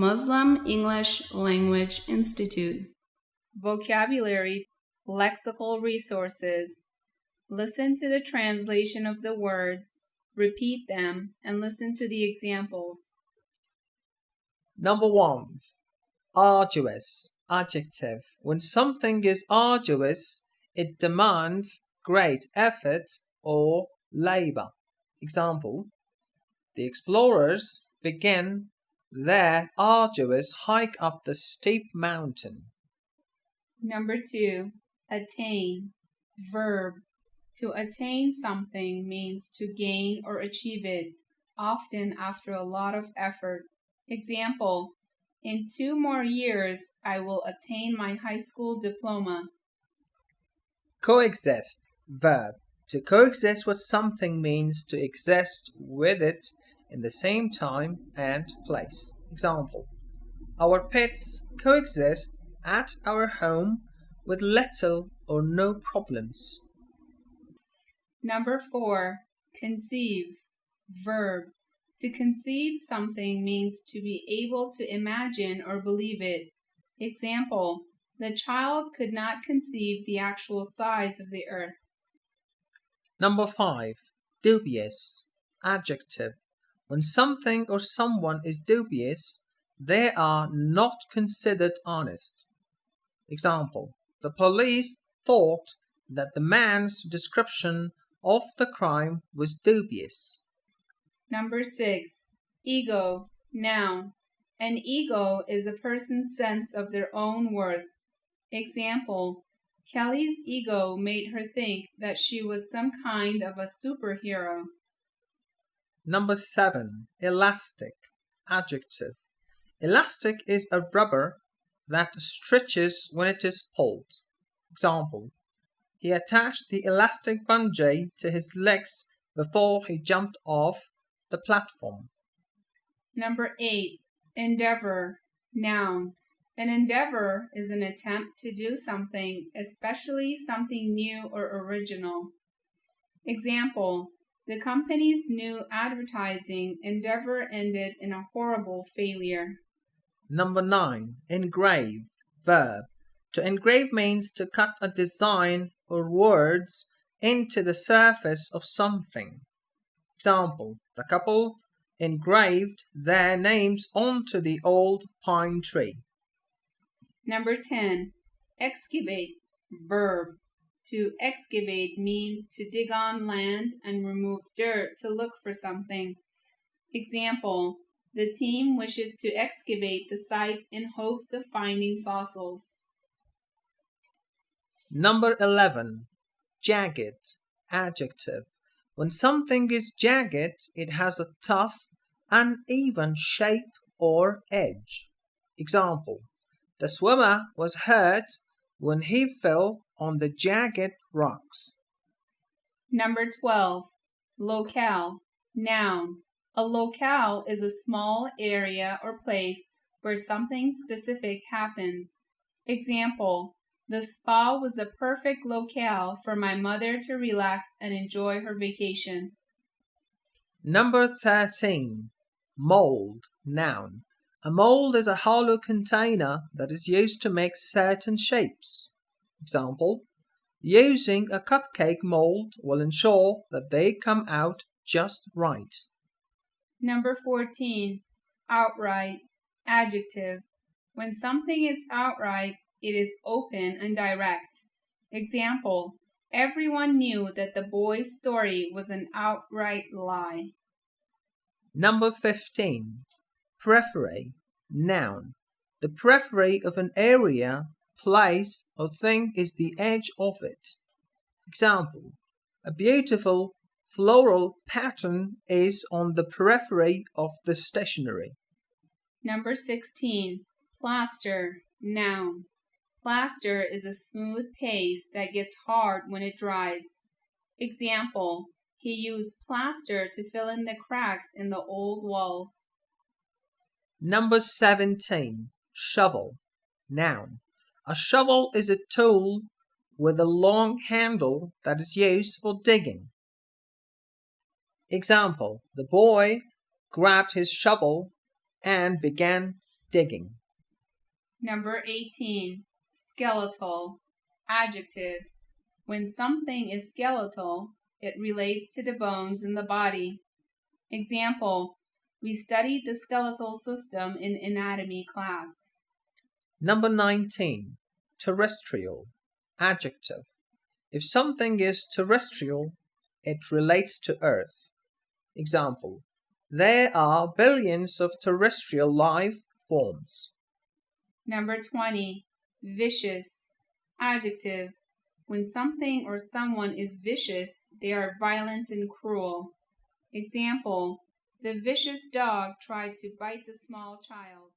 Muslim English Language Institute. Vocabulary, lexical resources. Listen to the translation of the words, repeat them, and listen to the examples. Number 1. Arduous. Adjective. When something is arduous, it demands great effort or labor. Example: the explorers began their arduous hike up the steep mountain. Number 2. Attain. Verb. To attain something means to gain or achieve it, often after a lot of effort. Example: in 2 more years, I will attain my high school diploma. Coexist. Verb. To coexist with something means to exist with it in the same time and place. Example: our pets coexist at our home with little or no problems. Number 4. Conceive. Verb. To conceive something means to be able to imagine or believe it. Example: the child could not conceive the actual size of the earth. Number 5. Dubious. Adjective. When something or someone is dubious, they are not considered honest. Example: the police thought that the man's description of the crime was dubious. Number 6. Ego. Noun. An ego is a person's sense of their own worth. Example: Kelly's ego made her think that she was some kind of a superhero. Number 7. Elastic. Adjective. Elastic is a rubber that stretches when it is pulled. Example: he attached the elastic bungee to his legs before he jumped off the platform. Number 8. Endeavor. Noun. An endeavor is an attempt to do something, especially something new or original. Example: the company's new advertising endeavor ended in a horrible failure. Number 9. Engrave. Verb. To engrave means to cut a design or words into the surface of something. Example: the couple engraved their names onto the old pine tree. Number 10. Excavate. Verb. To excavate means to dig on land and remove dirt to look for something. Example: the team wishes to excavate the site in hopes of finding fossils. Number 11. Jagged. Adjective. When something is jagged, it has a tough, uneven shape or edge. Example: the swimmer was hurt when he fell on the jagged rocks. Number 12. Locale. Noun. A locale is a small area or place where something specific happens. Example: the spa was a perfect locale for my mother to relax and enjoy her vacation. Number 13. Mold. Noun. A mold is a hollow container that is used to make certain shapes. Example: using a cupcake mold will ensure that they come out just right. Number 14. Outright. Adjective. When something is outright, it is open and direct. Example: everyone knew that the boy's story was an outright lie. Number 15. Periphery. Noun. The periphery of an area, place, or thing is the edge of it. Example: a beautiful floral pattern is on the periphery of the stationery. Number 16. Plaster. Noun. Plaster is a smooth paste that gets hard when it dries. Example: he used plaster to fill in the cracks in the old walls. Number 17. Shovel. Noun. A shovel is a tool with a long handle that is used for digging. Example: the boy grabbed his shovel and began digging. Number 18. Skeletal. Adjective. When something is skeletal, it relates to the bones in the body. Example, we studied the skeletal system in anatomy class. Number 19. Terrestrial. Adjective. If something is terrestrial, it relates to Earth. Example, there are billions of terrestrial life forms. Number 20. Vicious. Adjective. When something or someone is vicious, they are violent and cruel. Example, the vicious dog tried to bite the small child.